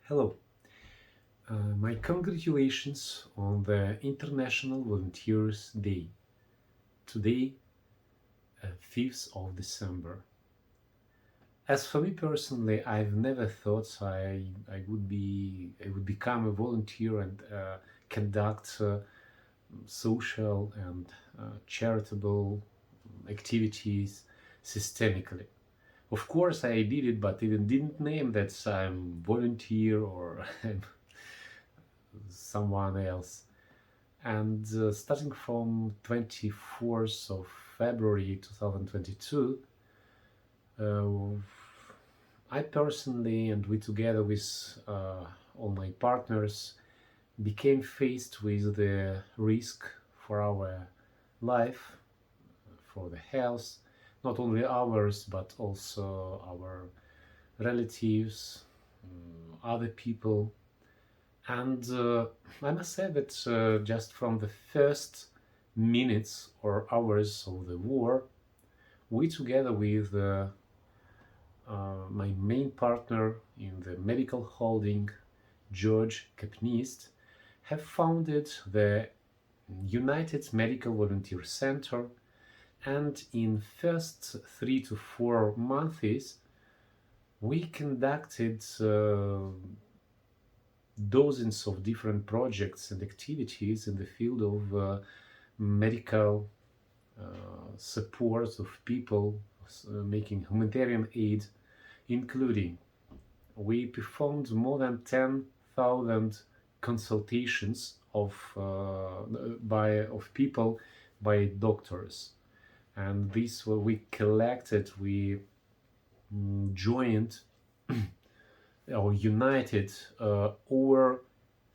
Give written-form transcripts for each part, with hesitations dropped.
Hello. My congratulations on the International Volunteers Day. Today, 5th of December. As for me personally, I've never thought I would become a volunteer and conduct social and charitable activities systemically. Of course, I did it, but even didn't name that I'm volunteer or someone else. And starting from 24th of February 2022, uh, I personally and we together with all my partners became faced with the risk for our life, for the health, not only ours but also our relatives, other people. And I must say that just from the first minutes or hours of the war, we together with my main partner in the medical holding, George Kapnist, have founded the United Medical Volunteer Center, and in first 3 to 4 months we conducted dozens of different projects and activities in the field of medical support of people making humanitarian aid, including we performed more than 10,000 consultations of people by doctors, and this we collected, we joined or united over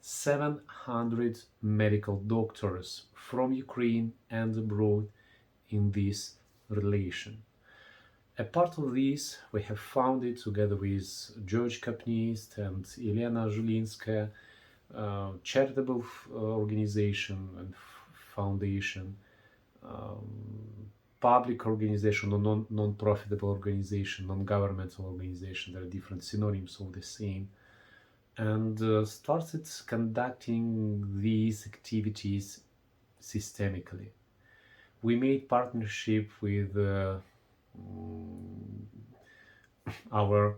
700 medical doctors from Ukraine and abroad in this relation. A part of this we have founded together with George Kapnist and Elena Zhulinskaya, charitable organization and foundation, public organization or non-profitable organization, non-governmental organization. There are different synonyms of the same, and started conducting these activities systemically. We made partnership with our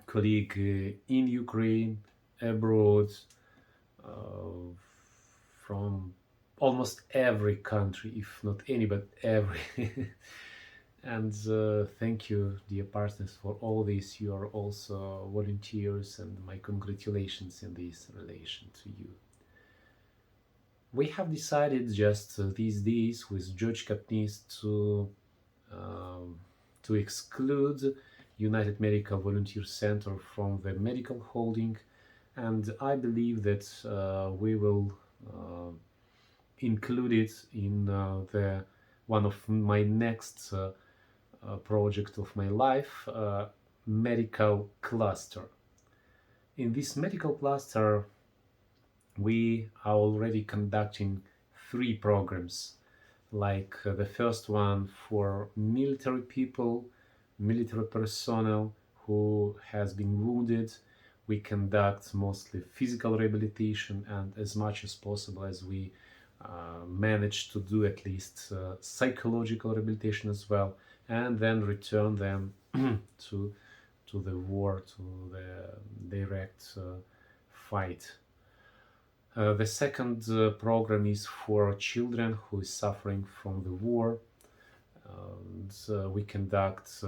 colleague in Ukraine, abroad, uh, from almost every country, if not any, but every. And thank you, dear partners, for all this. You are also volunteers, and my congratulations in this relation to you. We have decided just these days with George Kapnis um, to exclude United Medical Volunteer Center from the medical holding, and I believe that we will include it in the one of my next project of my life, medical cluster. In this medical cluster, we are already conducting 3 programs, like the first one for military people, military personnel who has been wounded. We conduct mostly physical rehabilitation, and as much as possible as we manage to do, at least psychological rehabilitation as well, and then return them to the war, to the direct fight. The second program is for children who is suffering from the war, and we conduct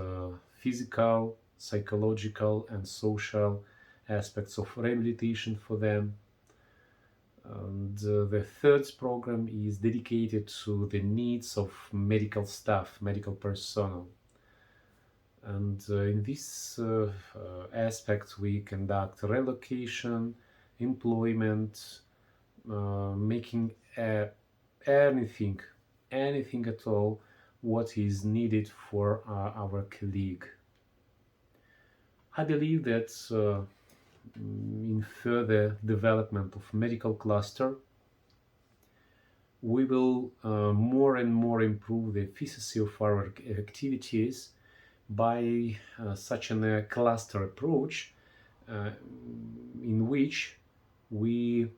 physical, psychological, and social aspects of rehabilitation for them. And the third program is dedicated to the needs of medical staff, medical personnel. And in this aspect, we conduct relocation, employment, making anything, anything at all what is needed for our colleague. I believe that in further development of medical cluster, we will more and more improve the efficiency of our activities by such a cluster approach, uh, in which we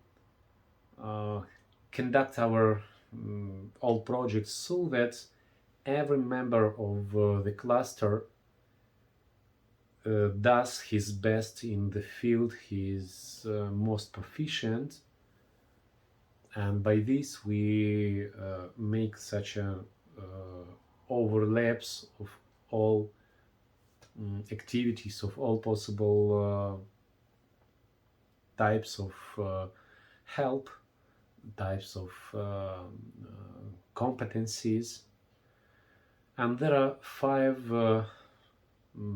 uh, conduct our all projects so that every member of the cluster does his best in the field he is most proficient, and by this we make such a overlaps of all activities of all possible types of help, types of competencies. And there are five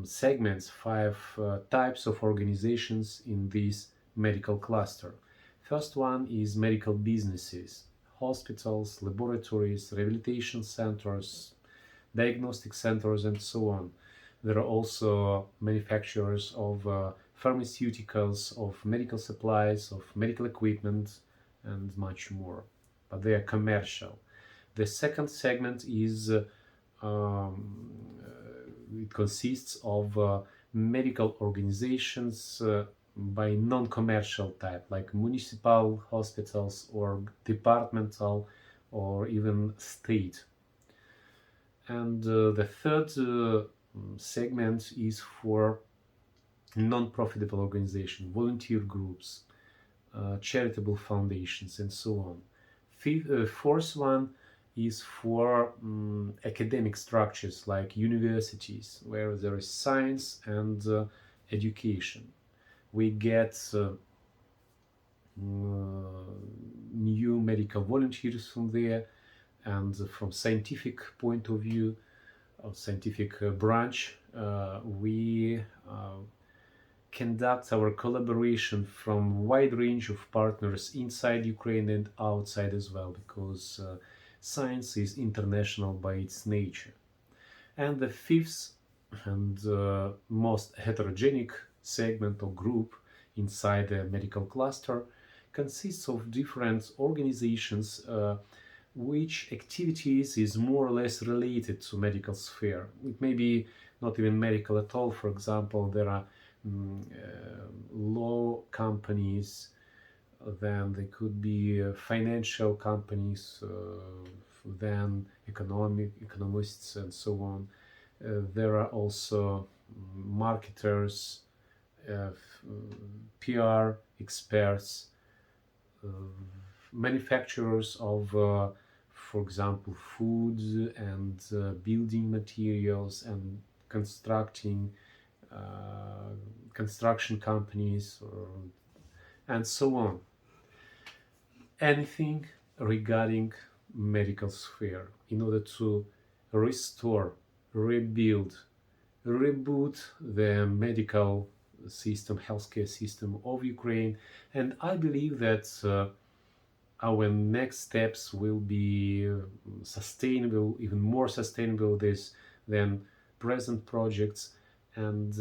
segments, five types of organizations in this medical cluster. First one is medical businesses, hospitals, laboratories, rehabilitation centers, diagnostic centers, and so on. There are also manufacturers of pharmaceuticals, of medical supplies, of medical equipment, and much more. But they are commercial. The second segment is it consists of medical organizations by non-commercial type, like municipal hospitals or departmental or even state. And the third segment is for non-profitable organizations, volunteer groups, charitable foundations, and so on. Fourth one is for academic structures like universities, where there is science and education. We get new medical volunteers from there, and from scientific point of view, or scientific branch, we conduct our collaboration from wide range of partners inside Ukraine and outside as well, because science is international by its nature. And the fifth and most heterogenic segment or group inside the medical cluster consists of different organizations which activities is more or less related to medical sphere. It may be not even medical at all. For example, there are law companies, then they could be financial companies, then economists, and so on. There are also marketers, PR experts, uh, manufacturers of, for example, food and building materials, and constructing construction companies, and so on. Anything regarding medical sphere in order to restore, rebuild, reboot the medical system, healthcare system of Ukraine. And I believe that our next steps will be sustainable, even more sustainable than present projects, and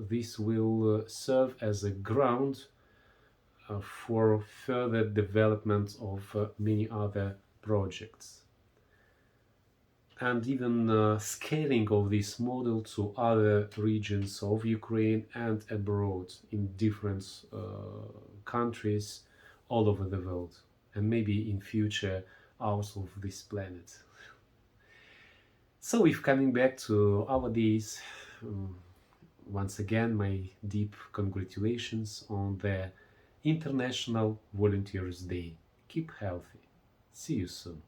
this will serve as a ground for further development of many other projects, and even scaling of this model to other regions of Ukraine and abroad in different countries all over the world, and maybe in future out of this planet. So, if coming back to our days, um, once again, my deep congratulations on the International Volunteers Day. Keep healthy. See you soon.